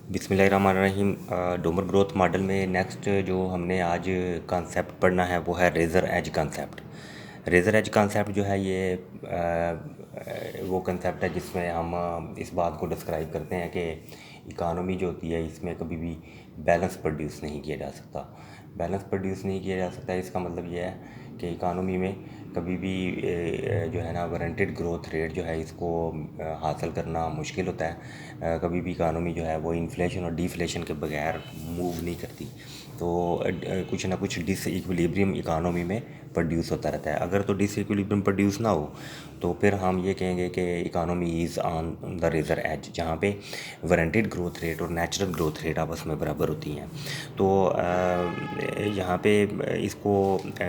बिस्मिल्लाहिर्रहमानिर्रहीम। Domar growth model में next जो हमने आज कंसेप्ट पढ़ना है वो है razor edge concept. Razor edge concept जो है ये वो कंसेप्ट है जिसमें हम इस बात को डिस्क्राइब करते हैं कि इकानमी जो होती है इसमें कभी भी बैलेंस प्रोड्यूस नहीं किया जा सकता। बैलेंस प्रोड्यूस नहीं किया जा सकता, इसका मतलब ये है कि इकानमी में कभी भी जो है ना वारंटेड ग्रोथ रेट जो है इसको हासिल करना मुश्किल होता है। कभी भी इकानमी जो है वो इन्फ्लेशन और डिफ्लेशन के बगैर मूव नहीं करती। तो कुछ ना कुछ डिसइक्विलिब्रियम इकानमी में प्रोड्यूस होता रहता है। अगर तो डिसइक्विलिब्रियम प्रोड्यूस ना हो तो फिर हम ये कहेंगे कि economy is on the razor edge, जहाँ पे वारंटेड ग्रोथ रेट और नेचुरल ग्रोथ रेट आपस में बराबर होती हैं। तो यहाँ पे इसको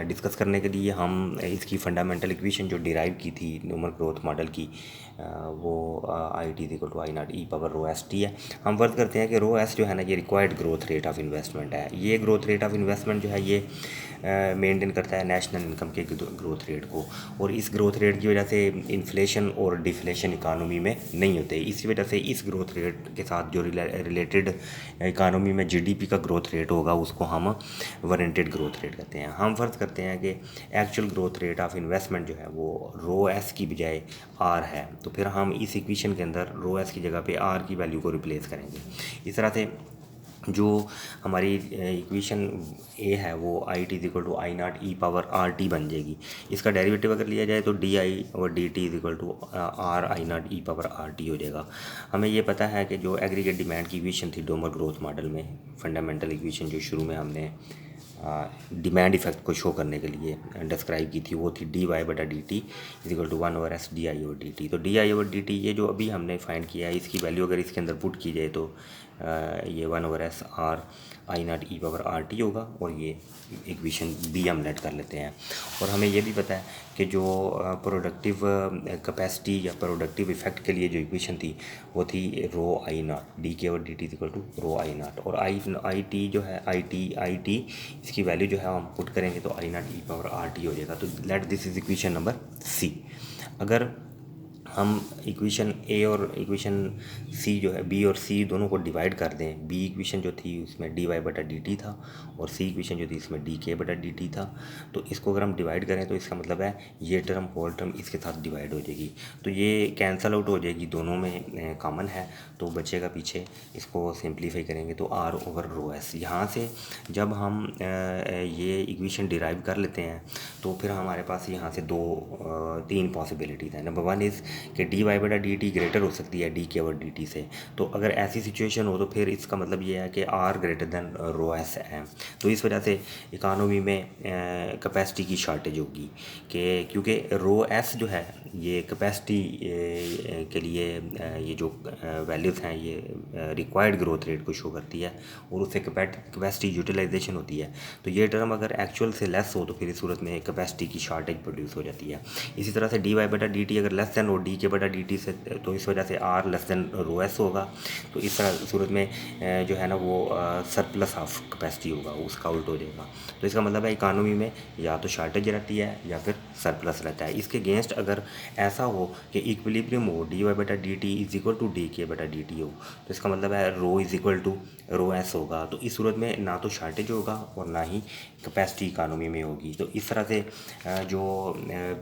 डिस्कस करने के लिए हम इसकी फंडामेंटल इक्वेशन जो डिराइव की थी न्यूमर ग्रोथ मॉडल की, वो I T equal to I not E power rho S T है। हम वर्क करते हैं कि रो एस जो है ना ये required growth rate of investment है। ये ग्रोथ रेट ऑफ इन्वेस्टमेंट जो है ये मेंटेन करता है नेशनल इनकम के ग्रोथ रेट को, और इस ग्रोथ रेट की वजह से इन्फ्लेशन और डिफ्लेशन इकानमी में नहीं होते। इसी वजह से इस ग्रोथ रेट के साथ जो रिलेटेड इकानमी में जीडीपी का ग्रोथ रेट होगा उसको हम वारंटेड ग्रोथ रेट कहते हैं। हम फर्ज करते हैं कि actual growth rate of investment जो है वो रो एस की बजाय आर है, तो फिर हम इस इक्वेशन के अंदर रो एस की जगह पे आर की वैल्यू को रिप्लेस करेंगे। इस तरह से जो हमारी इक्वेशन ए है वो I T is equal to I not E power R T बन जाएगी। इसका डेरिवेटिव अगर लिया जाए तो डी आई और D T is equal to R I not E power R T हो जाएगा। हमें ये पता है कि जो एग्रीगेट डिमांड की इक्वेशन थी डोमर ग्रोथ मॉडल में, फंडामेंटल इक्वेशन जो शुरू में हमने डिमांड इफेक्ट को शो करने के लिए डिस्क्राइब की थी वो थी डी वाई बटा D T is equal to one over S D I over D T. तो D I over D T ये जो अभी हमने फाइंड किया है इसकी वैल्यू अगर इसके अंदर पुट की जाए तो ये one over S R I not E power R T होगा, और ये इक्वेशन बी हम लेट कर लेते हैं। और हमें ये भी पता है कि जो प्रोडक्टिव कैपेसिटी या प्रोडक्टिव इफेक्ट के लिए जो इक्वेशन थी वो थी रो आई नॉट डी के और D T equal to rho I not, और आई टी जो है आई टी इसकी वैल्यू जो है हम पुट करेंगे तो I not E power R T हो जाएगा। तो let this is equation number C. अगर हम इक्वेशन ए और इक्वेशन सी जो है बी और सी दोनों को डिवाइड कर दें, बी इक्वेशन जो थी उसमें डी वाई बटा डी टी था और सी इक्वेशन जो थी इसमें डी के बटा डी टी था, तो इसको अगर हम डिवाइड करें तो इसका मतलब है ये टर्म होल टर्म इसके साथ डिवाइड हो जाएगी, तो ये कैंसल आउट हो जाएगी, दोनों में कॉमन है तो बचेगा पीछे। इसको सिंप्लीफाई करेंगे तो आर ओवर रो एस। यहाँ से जब हम ये इक्वेशन डिराइव कर लेते हैं तो फिर हमारे पास यहाँ से तीन पॉसिबिलिटीज़ हैं। नंबर वन इज़ कि डी वाई बटा डी टी ग्रेटर हो सकती है डी के ओवर डी टी से। तो अगर ऐसी सिचुएशन हो तो फिर इसका मतलब ये है कि R greater than rho S है। तो इस वजह से इकानमी में कैपेसिटी की शॉर्टेज होगी कि क्योंकि रो एस जो है ये कैपेसिटी के लिए ये जो वैल्यूज़ हैं ये रिक्वायर्ड ग्रोथ रेट को शो करती है और उससे कैपेसिटी यूटिलाइजेशन होती है। तो ये टर्म अगर एक्चुअल से लेस हो तो फिर इस सूरत में कैपेसिटी की शॉर्टेज प्रोड्यूस हो जाती है। इसी तरह से डी वाई बटा डी टी अगर लेस दैन हो डी के बटा डी टी से तो इस वजह से R less than rho S होगा। तो इस तरह सूरत में जो है ना वो सरप्लस ऑफ कैपेसिटी होगा, उसका उल्ट हो जाएगा। तो इसका मतलब है इकानमी में या तो शॉर्टेज रहती है या फिर सरप्लस रहता है। इसके अगेंस्ट अगर ऐसा हो कि इक्विलिब्रियम हो डी वाई बटा D T is equal to D के बटा डी टी हो तो इसका मतलब है rho is equal to rho S होगा। तो इस सूरत में ना तो शॉर्टेज होगा और ना ही कैपेसिटी इकानमी में होगी। तो इस तरह से जो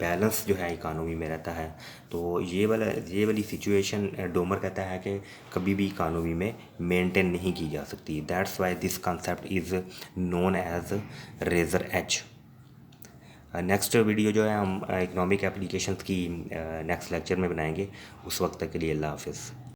बैलेंस जो है इकानमी में रहता है, तो ये वाली सिचुएशन डोमर कहता है कि कभी भी इकानमी में मेंटेन नहीं की जा सकती। That's why this concept is known as razor edge. Next video जो है हम इकोनॉमिक एप्लीकेशंस की नेक्स्ट लेक्चर में बनाएंगे। उस वक्त तक के लिए अल्लाह हाफिज़।